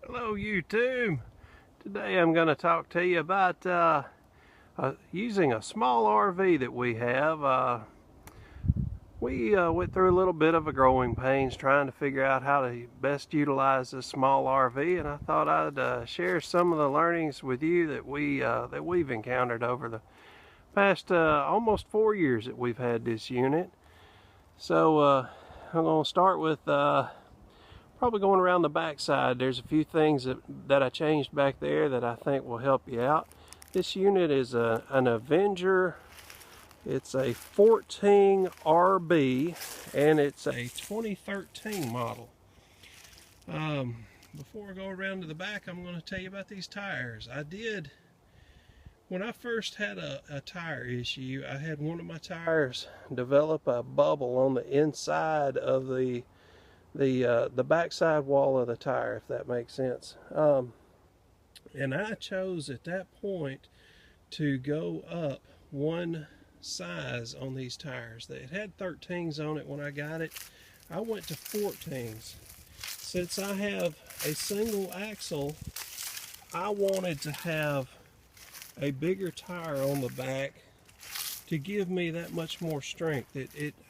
Hello YouTube. Today I'm going to talk to you about using a small RV that we have. We went through a little bit of a growing pains trying to figure out how to best utilize this small RV, and I thought I'd share some of the learnings with you that we've encountered over the past almost 4 years that we've had this unit. So I'm going to start with probably going around the back side. There's a few things that I changed back there that I think will help you out. This unit is an Avenger. It's a 14 RB and it's a 2013 model. Before I go around to the back, I'm going to tell you about these tires. When I first had a tire issue, I had one of my tires develop a bubble on the inside of the backside wall of the tire, if that makes sense. And I chose at that point to go up one size on these tires. It had 13s on it when I got it. I went to 14s. Since I have a single axle, I wanted to have a bigger tire on the back to give me that much more strength.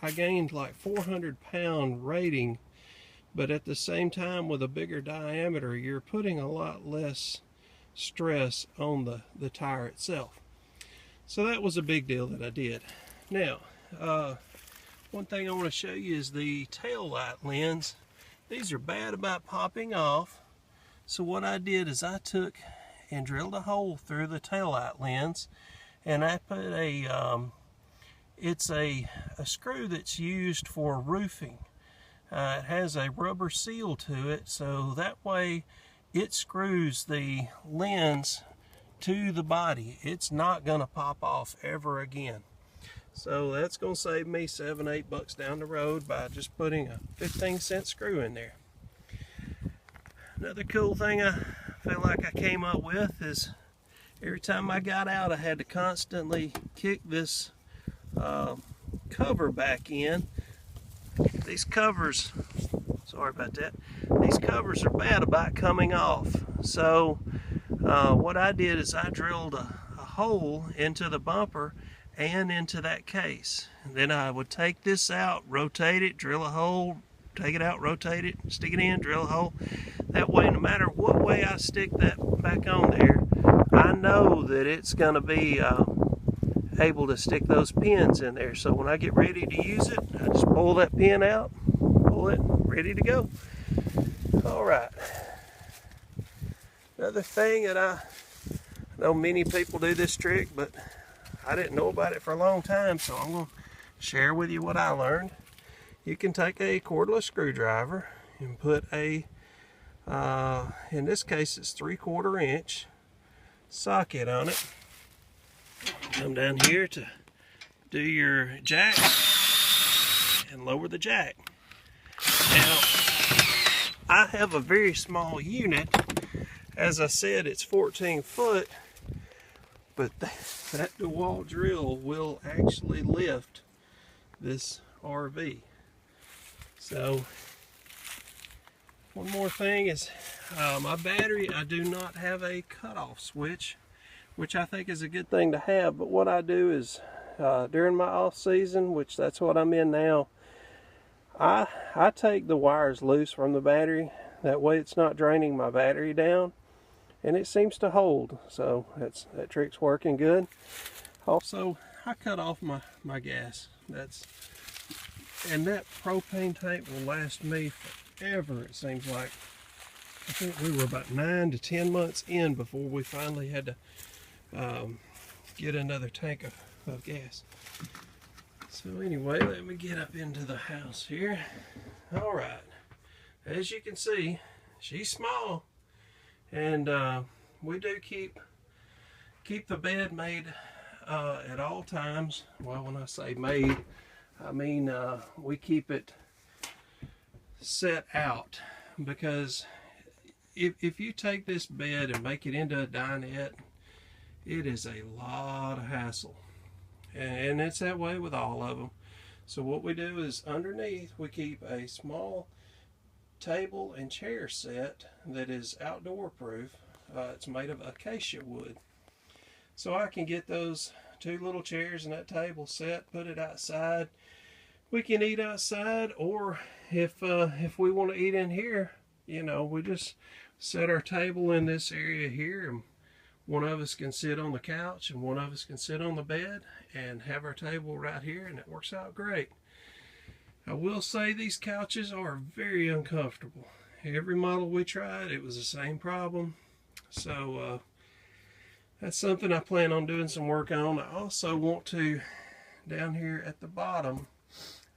I gained like 400-pound rating, but at the same time, with a bigger diameter, you're putting a lot less stress on the tire itself. So that was a big deal that I did. Now, one thing I want to show you is the tail light lens. These are bad about popping off. So what I did is I took and drilled a hole through the tail light lens, and I put it's a screw that's used for roofing. It has a rubber seal to it, so that way it screws the lens to the body. It's not going to pop off ever again. So that's going to save me $7-8 down the road by just putting a 15-cent screw in there. Another cool thing I feel like I came up with is every time I got out, I had to constantly kick this cover back in. These covers, sorry about that, these covers are bad about coming off. So what I did is I drilled a hole into the bumper and into that case. And then I would take this out, rotate it, drill a hole, take it out, rotate it, stick it in, drill a hole. That way, no matter what way I stick that back on there, I know that it's going to be able to stick those pins in there. So when I get ready to use it, I just pull that pin out, pull it, ready to go. All right. Another thing that I know many people do this trick, but I didn't know about it for a long time, so I'm going to share with you what I learned. You can take a cordless screwdriver and put a, in this case it's 3/4 inch socket on it. Come down here to do your jack and lower the jack. Now, I have a very small unit. As I said, it's 14 foot, but that DeWalt drill will actually lift this RV. So, one more thing is my battery, I do not have a cutoff switch, which I think is a good thing to have. But what I do is during my off season, which that's what I'm in now, I take the wires loose from the battery. That way it's not draining my battery down, and it seems to hold. So that trick's working good. Also, I cut off my gas. And that propane tank will last me forever, it seems like. I think we were about 9 to 10 months in before we finally had to get another tank of gas. So anyway, let me get up into the house here. All right, as you can see, she's small, and we do keep the bed made at all times. Well, when I say made, I mean we keep it set out, because if you take this bed and make it into a dinette, it is a lot of hassle, and it's that way with all of them. So what we do is underneath we keep a small table and chair set that is outdoor proof. It's made of acacia wood. So I can get those 2 little chairs and that table set, put it outside. We can eat outside, or if we want to eat in here, you know, we just set our table in this area here, and one of us can sit on the couch and one of us can sit on the bed and have our table right here, and it works out great. I will say these couches are very uncomfortable. Every model we tried, it was the same problem. So that's something I plan on doing some work on. I also want to, down here at the bottom,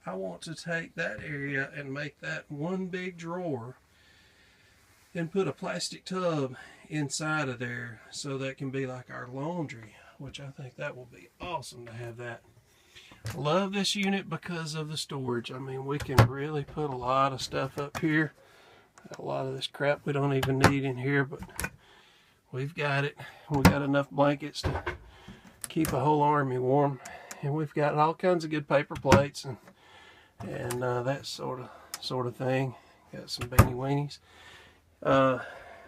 I want to take that area and make that one big drawer and put a plastic tub inside of there, so that can be like our laundry, which I think that will be awesome to have that. I love this unit because of the storage. I mean, we can really put a lot of stuff up here. A lot of this crap we don't even need in here, but we've got it. We got enough blankets to keep a whole army warm, and we've got all kinds of good paper plates and that sort of thing. Got some beanie weenies.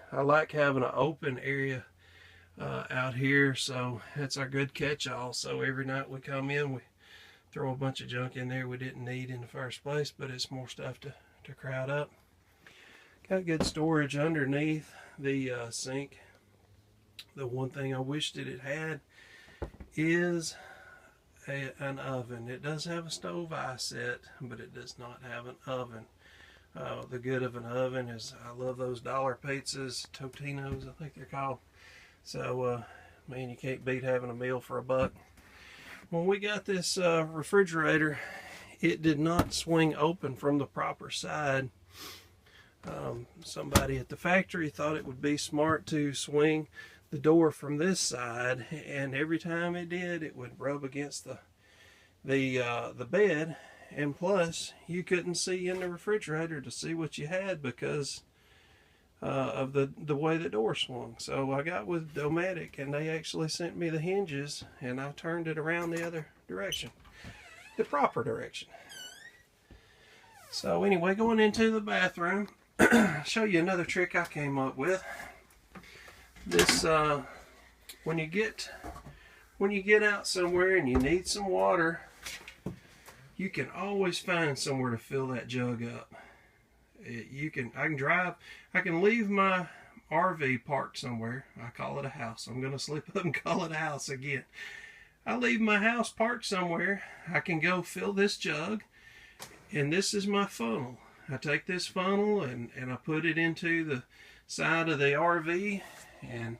I like having an open area out here, so that's our good catch-all. So every night we come in, we throw a bunch of junk in there we didn't need in the first place, but it's more stuff to crowd up. Got good storage underneath the sink. The one thing I wish that it had is an oven. It does have a stove eye set, but it does not have an oven. The good of an oven is, I love those dollar pizzas, Totinos I think they're called. So man, you can't beat having a meal for $1. When we got this refrigerator, it did not swing open from the proper side. Somebody at the factory thought it would be smart to swing the door from this side, and every time it did, it would rub against the bed, and plus you couldn't see in the refrigerator to see what you had because of the way the door swung. So I got with Dometic, and they actually sent me the hinges, and I turned it around the other direction, the proper direction. So anyway, going into the bathroom, I'll show you another trick I came up with. This when you get out somewhere and you need some water, you can always find somewhere to fill that jug up. I can leave my RV parked somewhere. I call it a house. I'm gonna slip up and call it a house again. I leave my house parked somewhere. I can go fill this jug, and this is my funnel. I take this funnel and I put it into the side of the RV and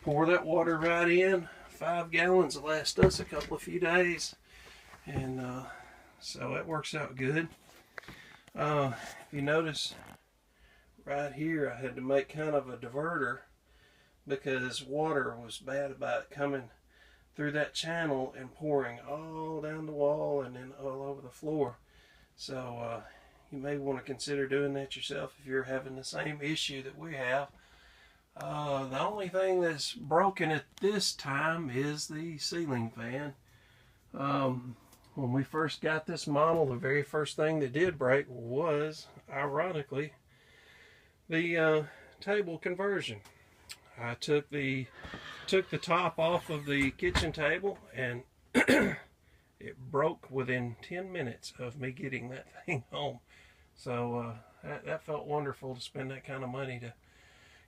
pour that water right in. 5 gallons will last us a few days, and so that works out good. If you notice right here, I had to make kind of a diverter because water was bad about coming through that channel and pouring all down the wall and then all over the floor. So you may want to consider doing that yourself if you're having the same issue that we have. The only thing that's broken at this time is the ceiling fan. When we first got this model, the very first thing that did break was, ironically, the table conversion. I took the top off of the kitchen table, and it broke within 10 minutes of me getting that thing home. So that felt wonderful to spend that kind of money to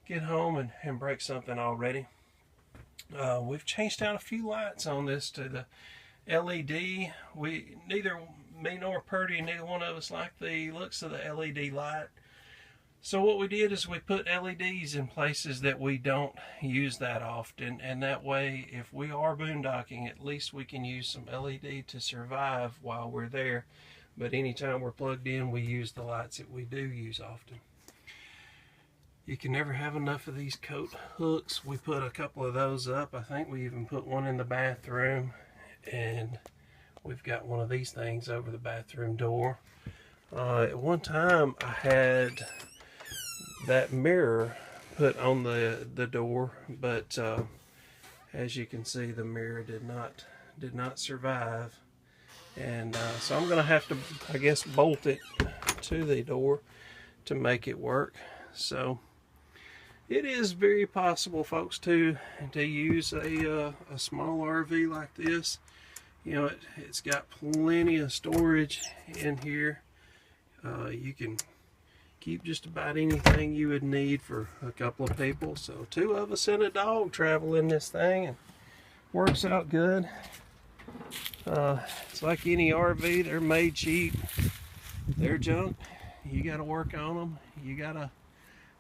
get home and break something already. We've changed out a few lights on this to the LED. Neither me nor Purdy, neither one of us like the looks of the LED light. So what we did is we put LEDs in places that we don't use that often, and that way if we are boondocking, at least we can use some LED to survive while we're there. But anytime we're plugged in, we use the lights that we do use often. You can never have enough of these coat hooks. We put a couple of those up. I think we even put one in the bathroom, and we've got one of these things over the bathroom door. At one time I had that mirror put on the door, but as you can see, the mirror did not survive, and so I'm gonna have to, I guess, bolt it to the door to make it work. So it is very possible, folks, to use a small RV like this. You know, it's got plenty of storage in here. You can keep just about anything you would need for a couple of people. So 2 of us and a dog travel in this thing, and works out good. It's like any RV, they're made cheap. They're junk. You got to work on them. You got to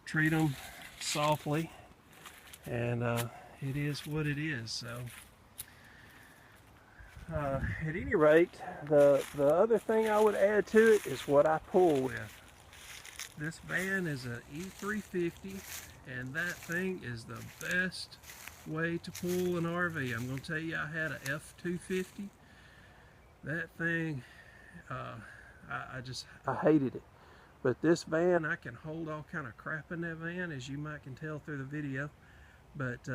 treat them softly, and it is what it is. So at any rate, the other thing I would add to it is what I pull with. This van is a E350, and that thing is the best way to pull an RV. I'm going to tell you, I had a F250. That thing, I hated it. But this van, I can hold all kind of crap in that van, as you might can tell through the video. But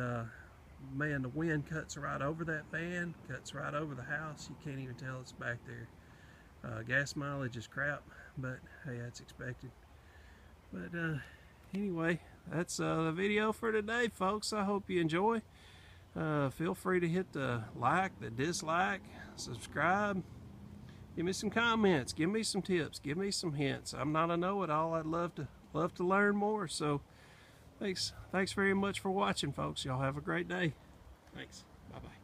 man, the wind cuts right over that van, cuts right over the house. You can't even tell it's back there. Gas mileage is crap, but hey, that's expected. But anyway, that's the video for today, folks. I hope you enjoy. Feel free to hit the like, the dislike, subscribe. Give me some comments, give me some tips, give me some hints. I'm not a know-it-all. I'd love to learn more. So thanks very much for watching, folks. Y'all have a great day. Thanks. Bye-bye.